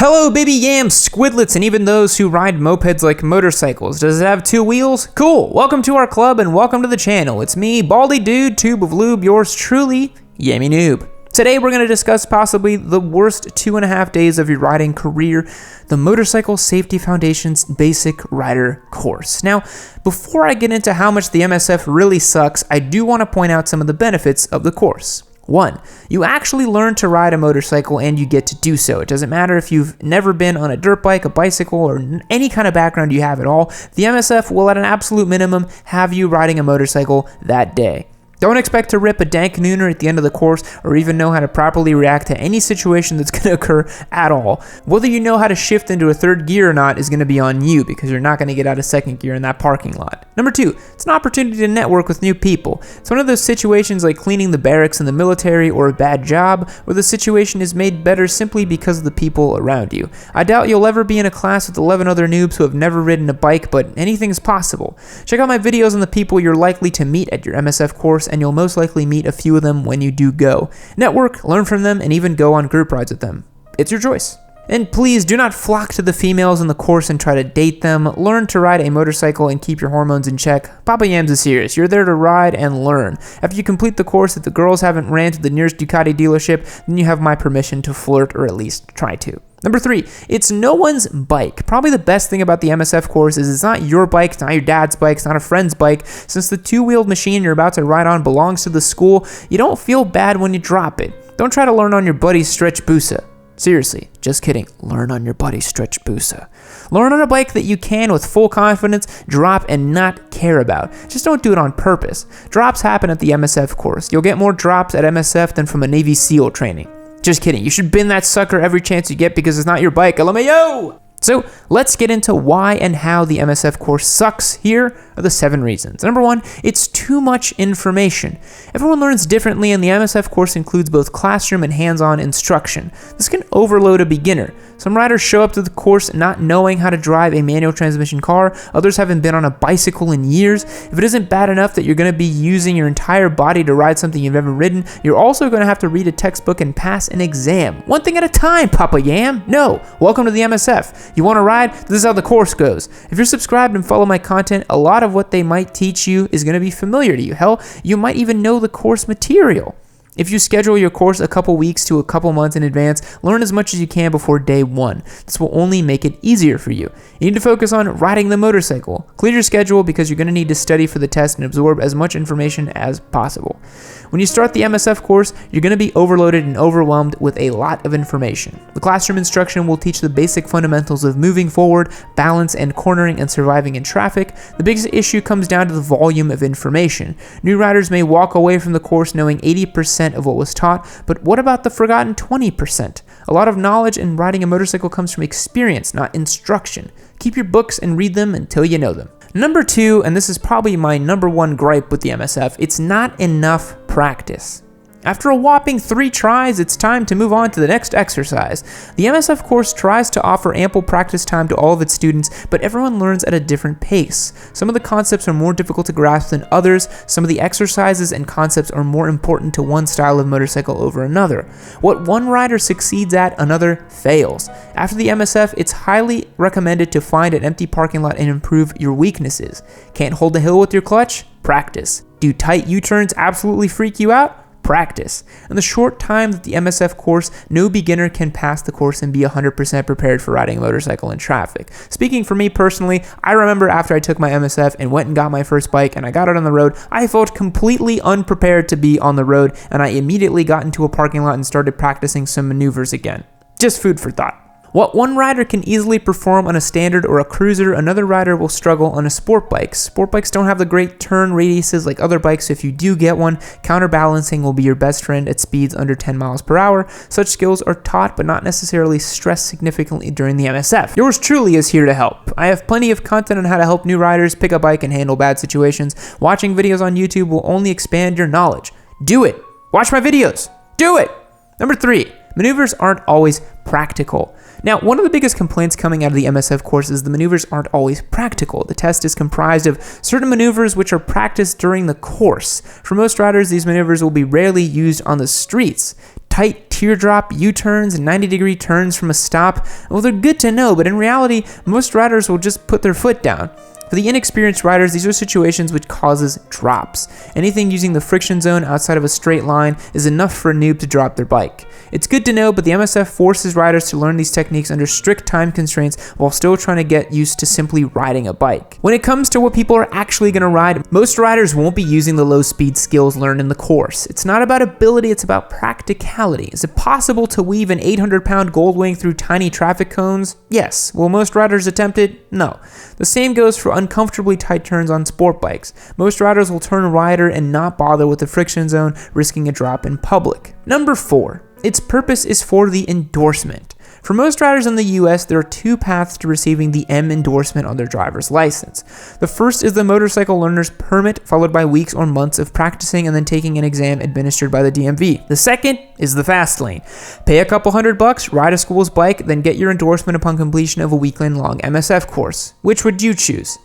Hello baby yams, squidlets, and even those who ride mopeds like motorcycles. Does it have two wheels? Cool! Welcome to our club and welcome to the channel. It's me, Baldy Dude, Tube of Lube, yours truly, Yammie Noob. Today we're going to discuss possibly the worst 2.5 days of your riding career, the Motorcycle Safety Foundation's Basic Rider Course. Now, before I get into how much the MSF really sucks, I do want to point out some of the benefits of the course. 1. You actually learn to ride a motorcycle and you get to do so. It doesn't matter if you've never been on a dirt bike, a bicycle, or any kind of background you have at all. The MSF will at an absolute minimum have you riding a motorcycle that day. Don't expect to rip a dank nooner at the end of the course or even know how to properly react to any situation that's going to occur at all. Whether you know how to shift into a third gear or not is going to be on you because you're not going to get out of second gear in that parking lot. Number 2, it's an opportunity to network with new people. It's one of those situations like cleaning the barracks in the military or a bad job where the situation is made better simply because of the people around you. I doubt you'll ever be in a class with 11 other noobs who have never ridden a bike, but anything is possible. Check out my videos on the people you're likely to meet at your MSF course, and you'll most likely meet a few of them when you do go. Network, learn from them, and even go on group rides with them. It's your choice. And please do not flock to the females in the course and try to date them. Learn to ride a motorcycle and keep your hormones in check. Papa Yams is serious. You're there to ride and learn. After you complete the course, if the girls haven't ran to the nearest Ducati dealership, then you have my permission to flirt or at least try to. Number 3, it's no one's bike. Probably the best thing about the MSF course is it's not your bike, it's not your dad's bike, it's not a friend's bike. Since the two-wheeled machine you're about to ride on belongs to the school, you don't feel bad when you drop it. Don't try to learn on your buddy's stretch busa. Seriously, just kidding. Learn on your buddy's stretch busa. Learn on a bike that you can with full confidence drop and not care about. Just don't do it on purpose. Drops happen at the MSF course. You'll get more drops at MSF than from a Navy SEAL training. Just kidding. You should bin that sucker every chance you get because it's not your bike. LMAO! So let's get into why and how the MSF course sucks. Here are the 7 reasons. Number 1, it's too much information. Everyone learns differently, and the MSF course includes both classroom and hands-on instruction. This can overload a beginner. Some riders show up to the course not knowing how to drive a manual transmission car. Others haven't been on a bicycle in years. If it isn't bad enough that you're going to be using your entire body to ride something you've never ridden, you're also going to have to read a textbook and pass an exam. One thing at a time, Papa Yam. No, welcome to the MSF. You want to ride? This is how the course goes. If you're subscribed and follow my content, a lot of what they might teach you is going to be familiar to you. Hell, you might even know the course material. If you schedule your course a couple weeks to a couple months in advance, learn as much as you can before day 1. This will only make it easier for you. You need to focus on riding the motorcycle. Clear your schedule because you're going to need to study for the test and absorb as much information as possible. When you start the MSF course, you're going to be overloaded and overwhelmed with a lot of information. The classroom instruction will teach the basic fundamentals of moving forward, balance, and cornering and surviving in traffic. The biggest issue comes down to the volume of information. New riders may walk away from the course knowing 80% of what was taught, but what about the forgotten 20%? A lot of knowledge in riding a motorcycle comes from experience, not instruction. Keep your books and read them until you know them. Number 2, and this is probably my number 1 gripe with the MSF, it's not enough practice. After a whopping 3 tries, it's time to move on to the next exercise. The MSF course tries to offer ample practice time to all of its students, but everyone learns at a different pace. Some of the concepts are more difficult to grasp than others. Some of the exercises and concepts are more important to one style of motorcycle over another. What one rider succeeds at, another fails. After the MSF, it's highly recommended to find an empty parking lot and improve your weaknesses. Can't hold a hill with your clutch? Practice. Do tight U-turns absolutely freak you out? Practice. In the short time that the MSF course, no beginner can pass the course and be 100% prepared for riding a motorcycle in traffic. Speaking for me personally, I remember after I took my MSF and went and got my first bike and I got it on the road, I felt completely unprepared to be on the road, and I immediately got into a parking lot and started practicing some maneuvers again. Just food for thought. What one rider can easily perform on a standard or a cruiser, another rider will struggle on a sport bike. Sport bikes don't have the great turn radiuses like other bikes, so if you do get one, counterbalancing will be your best friend at speeds under 10 miles per hour. Such skills are taught but not necessarily stressed significantly during the MSF. Yours truly is here to help. I have plenty of content on how to help new riders pick a bike and handle bad situations. Watching videos on YouTube will only expand your knowledge. Do it! Watch my videos! Do it! Number 3, maneuvers aren't always practical. Now, one of the biggest complaints coming out of the MSF course is the maneuvers aren't always practical. The test is comprised of certain maneuvers which are practiced during the course. For most riders, these maneuvers will be rarely used on the streets. Tight teardrop, U-turns, and 90-degree turns from a stop, well, they're good to know, but in reality, most riders will just put their foot down. For the inexperienced riders, these are situations which causes drops. Anything using the friction zone outside of a straight line is enough for a noob to drop their bike. It's good to know, but the MSF forces riders to learn these techniques under strict time constraints while still trying to get used to simply riding a bike. When it comes to what people are actually going to ride, most riders won't be using the low speed skills learned in the course. It's not about ability, it's about practicality. Is it possible to weave an 800-pound gold wing through tiny traffic cones? Yes. Will most riders attempt it? No. The same goes for uncomfortably tight turns on sport bikes. Most riders will turn rider and not bother with the friction zone, risking a drop in public. Number 4. Its purpose is for the endorsement. For most riders in the US, there are two paths to receiving the M endorsement on their driver's license. The first is the motorcycle learner's permit, followed by weeks or months of practicing and then taking an exam administered by the DMV. The second is the fast lane. Pay a couple $100, ride a school's bike, then get your endorsement upon completion of a weekend-long MSF course. Which would you choose?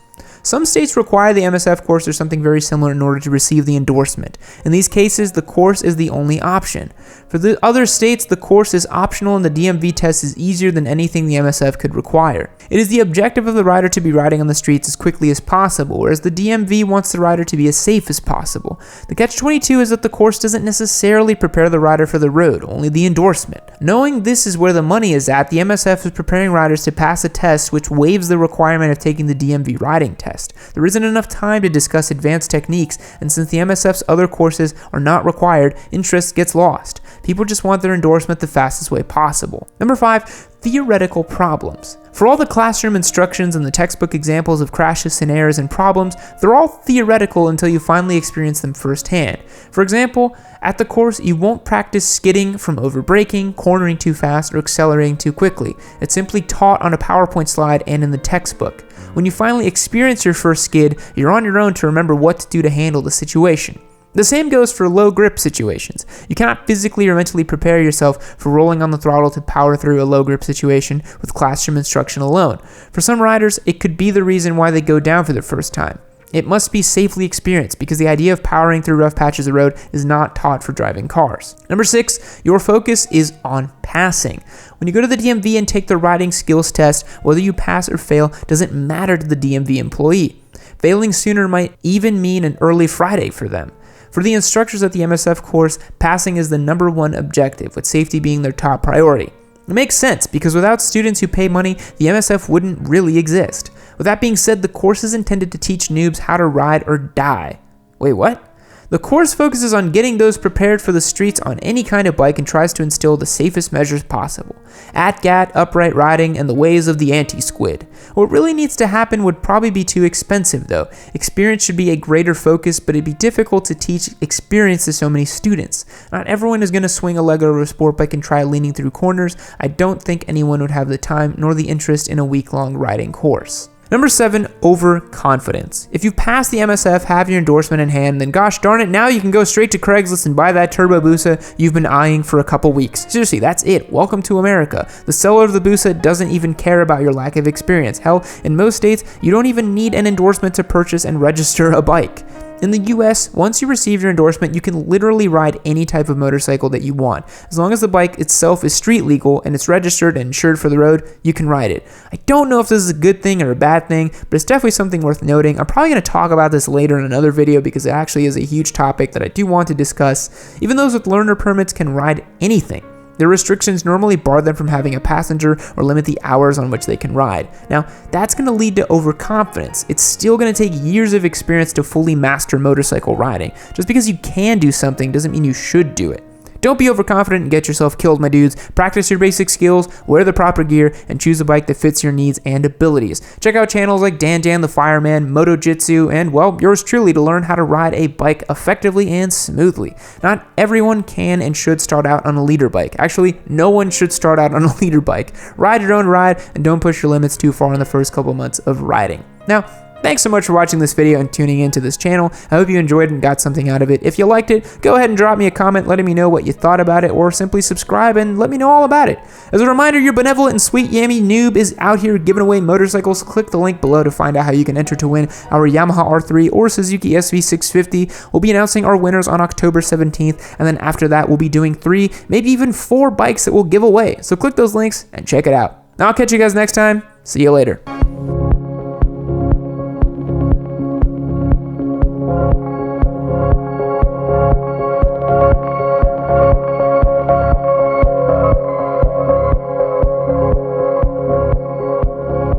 Some states require the MSF course or something very similar in order to receive the endorsement. In these cases, the course is the only option. For the other states, the course is optional and the DMV test is easier than anything the MSF could require. It is the objective of the rider to be riding on the streets as quickly as possible, whereas the DMV wants the rider to be as safe as possible. The catch-22 is that the course doesn't necessarily prepare the rider for the road, only the endorsement. Knowing this is where the money is at, the MSF is preparing riders to pass a test which waives the requirement of taking the DMV riding test. There isn't enough time to discuss advanced techniques, and since the MSF's other courses are not required, interest gets lost. People just want their endorsement the fastest way possible. Number 5, theoretical problems. For all the classroom instructions and the textbook examples of crashes, scenarios, and problems, they're all theoretical until you finally experience them firsthand. For example, at the course, you won't practice skidding from overbraking, cornering too fast, or accelerating too quickly. It's simply taught on a PowerPoint slide and in the textbook. When you finally experience your first skid, you're on your own to remember what to do to handle the situation. The same goes for low grip situations. You cannot physically or mentally prepare yourself for rolling on the throttle to power through a low grip situation with classroom instruction alone. For some riders, it could be the reason why they go down for the first time. It must be safely experienced because the idea of powering through rough patches of road is not taught for driving cars. Number 6, your focus is on passing. When you go to the DMV and take the riding skills test, whether you pass or fail doesn't matter to the DMV employee. Failing sooner might even mean an early Friday for them. For the instructors at the MSF course, passing is the number one objective, with safety being their top priority. It makes sense, because without students who pay money, the MSF wouldn't really exist. With that being said, the course is intended to teach noobs how to ride or die. Wait, what? The course focuses on getting those prepared for the streets on any kind of bike and tries to instill the safest measures possible. At-gat, upright riding, and the ways of the anti-squid. What really needs to happen would probably be too expensive though. Experience should be a greater focus, but it'd be difficult to teach experience to so many students. Not everyone is going to swing a leg over a sport bike and try leaning through corners. I don't think anyone would have the time nor the interest in a week-long riding course. Number 7, overconfidence. If you pass the MSF, have your endorsement in hand, then gosh darn it, now you can go straight to Craigslist and buy that Turbo Busa you've been eyeing for a couple weeks. Seriously, that's it. Welcome to America. The seller of the Busa doesn't even care about your lack of experience. Hell, in most states, you don't even need an endorsement to purchase and register a bike. In the US, once you receive your endorsement, you can literally ride any type of motorcycle that you want. As long as the bike itself is street legal and it's registered and insured for the road, you can ride it. I don't know if this is a good thing or a bad thing, but it's definitely something worth noting. I'm probably going to talk about this later in another video because it actually is a huge topic that I do want to discuss. Even those with learner permits can ride anything. Their restrictions normally bar them from having a passenger or limit the hours on which they can ride. Now, that's going to lead to overconfidence. It's still going to take years of experience to fully master motorcycle riding. Just because you can do something doesn't mean you should do it. Don't be overconfident and get yourself killed, my dudes. Practice your basic skills, wear the proper gear, and choose a bike that fits your needs and abilities. Check out channels like Dan the Fireman, Moto Jitsu, and, well, yours truly to learn how to ride a bike effectively and smoothly. Not everyone can and should start out on a leader bike. Actually, no one should start out on a leader bike. Ride your own ride, and don't push your limits too far in the first couple months of riding. Now, Thanks so much for watching this video and tuning into this channel. I hope you enjoyed and got something out of it. If you liked it, go ahead and drop me a comment letting me know what you thought about it, or simply subscribe and let me know all about it. As a reminder, your benevolent and sweet Yammie Noob is out here giving away motorcycles. Click the link below to find out how you can enter to win our Yamaha R3 or Suzuki SV650. We'll be announcing our winners on October 17th, and then after that, we'll be doing 3, maybe even 4 bikes that we'll give away. So click those links and check it out. Now I'll catch you guys next time. See you later.